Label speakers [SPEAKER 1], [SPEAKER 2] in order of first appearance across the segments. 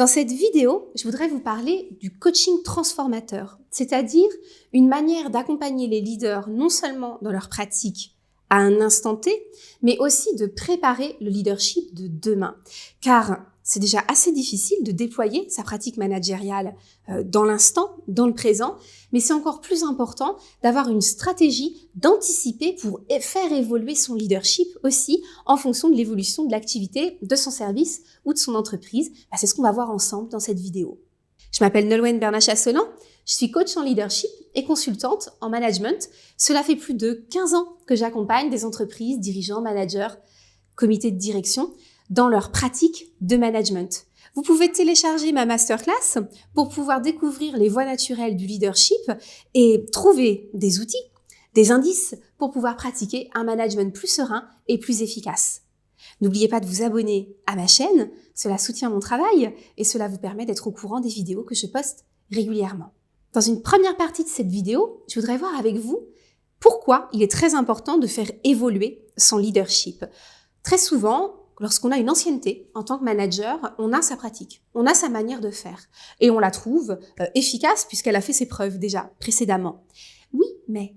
[SPEAKER 1] Dans cette vidéo, je voudrais vous parler du coaching transformateur, c'est-à-dire une manière d'accompagner les leaders non seulement dans leur pratique à un instant T, mais aussi de préparer le leadership de demain. Car c'est déjà assez difficile de déployer sa pratique managériale dans l'instant, dans le présent, mais c'est encore plus important d'avoir une stratégie, d'anticiper pour faire évoluer son leadership aussi en fonction de l'évolution de l'activité, de son service ou de son entreprise. C'est ce qu'on va voir ensemble dans cette vidéo. Je m'appelle Nolwenn Bernat-Chasselan, je suis coach en leadership et consultante en management. Cela fait plus de 15 ans que j'accompagne des entreprises, dirigeants, managers, comités de direction dans leur pratique de management. Vous pouvez télécharger ma masterclass pour pouvoir découvrir les voies naturelles du leadership et trouver des outils, des indices pour pouvoir pratiquer un management plus serein et plus efficace. N'oubliez pas de vous abonner à ma chaîne, cela soutient mon travail et cela vous permet d'être au courant des vidéos que je poste régulièrement. Dans une première partie de cette vidéo, je voudrais voir avec vous pourquoi il est très important de faire évoluer son leadership. Très souvent, lorsqu'on a une ancienneté en tant que manager, on a sa pratique, on a sa manière de faire et on la trouve efficace puisqu'elle a fait ses preuves déjà précédemment. Oui, mais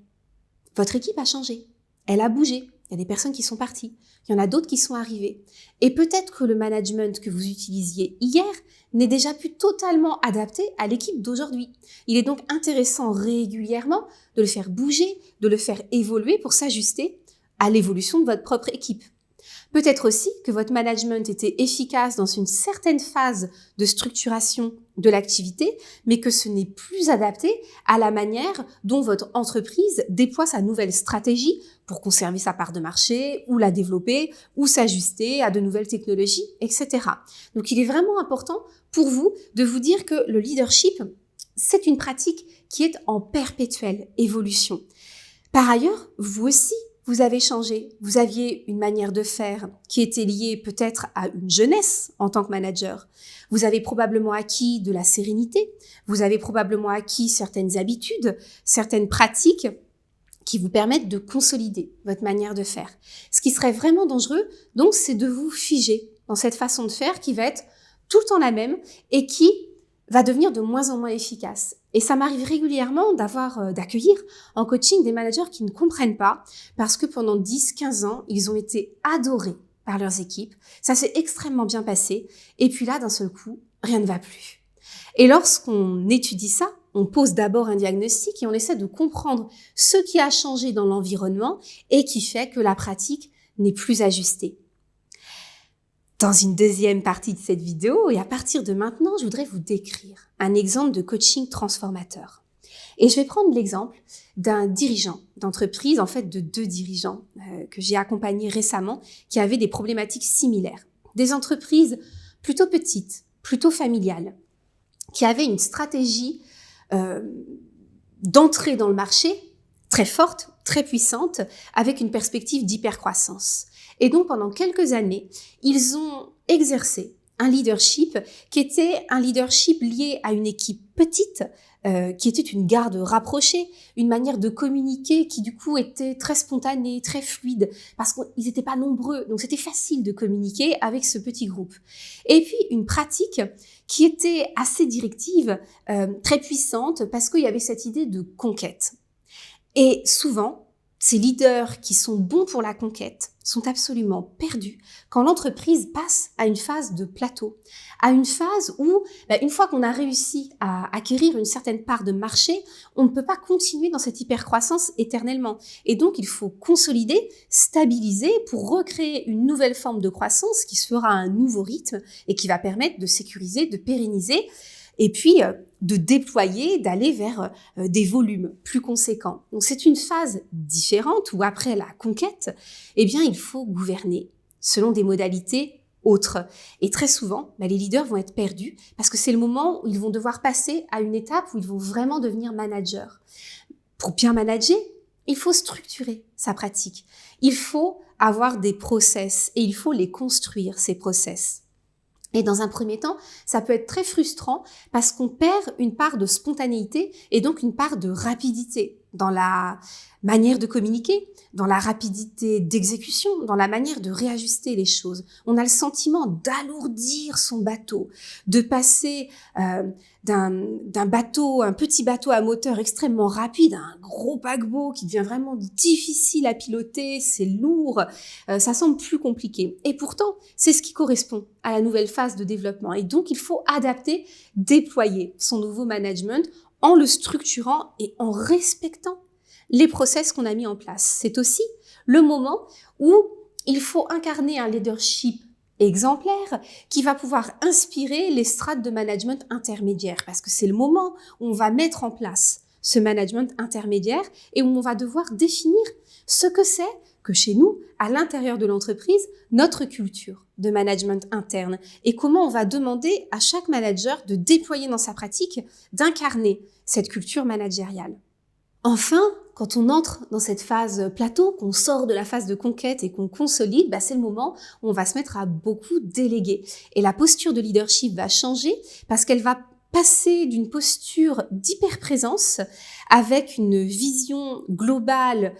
[SPEAKER 1] votre équipe a changé, elle a bougé, il y a des personnes qui sont parties, il y en a d'autres qui sont arrivées. Et peut-être que le management que vous utilisiez hier n'est déjà plus totalement adapté à l'équipe d'aujourd'hui. Il est donc intéressant régulièrement de le faire bouger, de le faire évoluer pour s'ajuster à l'évolution de votre propre équipe. Peut-être aussi que votre management était efficace dans une certaine phase de structuration de l'activité, mais que ce n'est plus adapté à la manière dont votre entreprise déploie sa nouvelle stratégie pour conserver sa part de marché, ou la développer, ou s'ajuster à de nouvelles technologies, etc. Donc il est vraiment important pour vous de vous dire que le leadership, c'est une pratique qui est en perpétuelle évolution. Par ailleurs, vous aussi, vous avez changé, vous aviez une manière de faire qui était liée peut-être à une jeunesse en tant que manager. Vous avez probablement acquis de la sérénité, vous avez probablement acquis certaines habitudes, certaines pratiques qui vous permettent de consolider votre manière de faire. Ce qui serait vraiment dangereux, donc, c'est de vous figer dans cette façon de faire qui va être tout le temps la même et qui va devenir de moins en moins efficace. Et ça m'arrive régulièrement d'accueillir en coaching des managers qui ne comprennent pas parce que pendant 10-15 ans, ils ont été adorés par leurs équipes. Ça s'est extrêmement bien passé. Et puis là, d'un seul coup, rien ne va plus. Et lorsqu'on étudie ça, on pose d'abord un diagnostic et on essaie de comprendre ce qui a changé dans l'environnement et qui fait que la pratique n'est plus ajustée. Dans une deuxième partie de cette vidéo, et à partir de maintenant, je voudrais vous décrire un exemple de coaching transformateur. Et je vais prendre l'exemple d'un dirigeant d'entreprise, en fait de deux dirigeants que j'ai accompagnés récemment, qui avaient des problématiques similaires. Des entreprises plutôt petites, plutôt familiales, qui avaient une stratégie d'entrée dans le marché très forte, très puissante, avec une perspective d'hypercroissance. Et donc, pendant quelques années, ils ont exercé un leadership qui était un leadership lié à une équipe petite, qui était une garde rapprochée, une manière de communiquer qui du coup était très spontanée, très fluide, parce qu'ils n'étaient pas nombreux, donc c'était facile de communiquer avec ce petit groupe. Et puis, une pratique qui était assez directive, très puissante, parce qu'il y avait cette idée de conquête. Et souvent, ces leaders qui sont bons pour la conquête sont absolument perdus quand l'entreprise passe à une phase de plateau, à une phase où, une fois qu'on a réussi à acquérir une certaine part de marché, on ne peut pas continuer dans cette hypercroissance éternellement. Et donc, il faut consolider, stabiliser pour recréer une nouvelle forme de croissance qui se fera à un nouveau rythme et qui va permettre de sécuriser, de pérenniser et puis de déployer, d'aller vers des volumes plus conséquents. Donc c'est une phase différente où après la conquête, il faut gouverner selon des modalités autres. Et très souvent, les leaders vont être perdus parce que c'est le moment où ils vont devoir passer à une étape où ils vont vraiment devenir managers. Pour bien manager, il faut structurer sa pratique. Il faut avoir des process et il faut les construire, ces process. Et dans un premier temps, ça peut être très frustrant parce qu'on perd une part de spontanéité et donc une part de rapidité. dans la manière de communiquer, dans la rapidité d'exécution, dans la manière de réajuster les choses. On a le sentiment d'alourdir son bateau, de passer d'un bateau, un petit bateau à moteur extrêmement rapide, à un gros paquebot qui devient vraiment difficile à piloter, c'est lourd, ça semble plus compliqué. Et pourtant, c'est ce qui correspond à la nouvelle phase de développement. Et donc, il faut adapter, déployer son nouveau management en le structurant et en respectant les process qu'on a mis en place. C'est aussi le moment où il faut incarner un leadership exemplaire qui va pouvoir inspirer les strates de management intermédiaire, parce que c'est le moment où on va mettre en place ce management intermédiaire et où on va devoir définir ce que c'est que chez nous, à l'intérieur de l'entreprise, notre culture de management interne et comment on va demander à chaque manager de déployer dans sa pratique, d'incarner cette culture managériale. Enfin, quand on entre dans cette phase plateau, qu'on sort de la phase de conquête et qu'on consolide, c'est le moment où on va se mettre à beaucoup déléguer. Et la posture de leadership va changer parce qu'elle va passer d'une posture d'hyperprésence avec une vision globale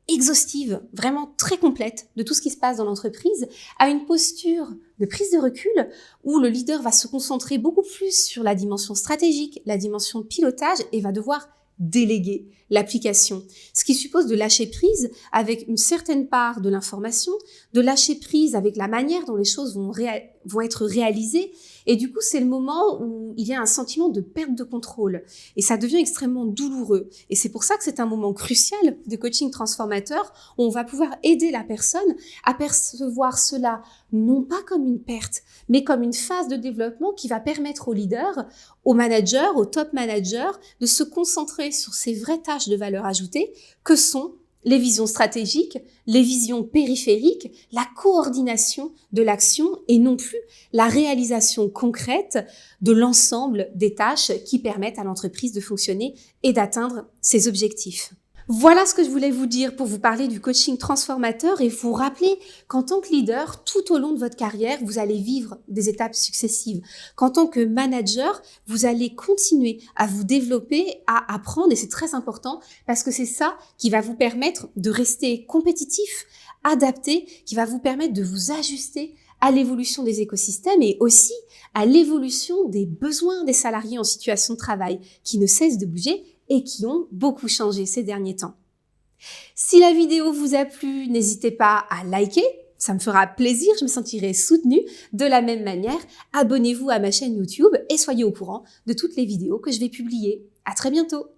[SPEAKER 1] exhaustive, vraiment très complète de tout ce qui se passe dans l'entreprise, à une posture de prise de recul où le leader va se concentrer beaucoup plus sur la dimension stratégique, la dimension de pilotage et va devoir déléguer l'application. Ce qui suppose de lâcher prise avec une certaine part de l'information, de lâcher prise avec la manière dont les choses vont être réalisées. Et du coup, c'est le moment où il y a un sentiment de perte de contrôle. Et ça devient extrêmement douloureux. Et c'est pour ça que c'est un moment crucial de coaching transformateur où on va pouvoir aider la personne à percevoir cela non pas comme une perte, mais comme une phase de développement qui va permettre au leader, au manager, au top manager, de se concentrer sur ces vraies tâches de valeur ajoutée que sont les visions stratégiques, les visions périphériques, la coordination de l'action et non plus la réalisation concrète de l'ensemble des tâches qui permettent à l'entreprise de fonctionner et d'atteindre ses objectifs. Voilà ce que je voulais vous dire pour vous parler du coaching transformateur et vous rappeler qu'en tant que leader, tout au long de votre carrière, vous allez vivre des étapes successives. Qu'en tant que manager, vous allez continuer à vous développer, à apprendre et c'est très important parce que c'est ça qui va vous permettre de rester compétitif, adapté, qui va vous permettre de vous ajuster à l'évolution des écosystèmes et aussi à l'évolution des besoins des salariés en situation de travail qui ne cessent de bouger et qui ont beaucoup changé ces derniers temps. Si la vidéo vous a plu, n'hésitez pas à liker, ça me fera plaisir, je me sentirai soutenue. De la même manière, abonnez-vous à ma chaîne YouTube et soyez au courant de toutes les vidéos que je vais publier. À très bientôt!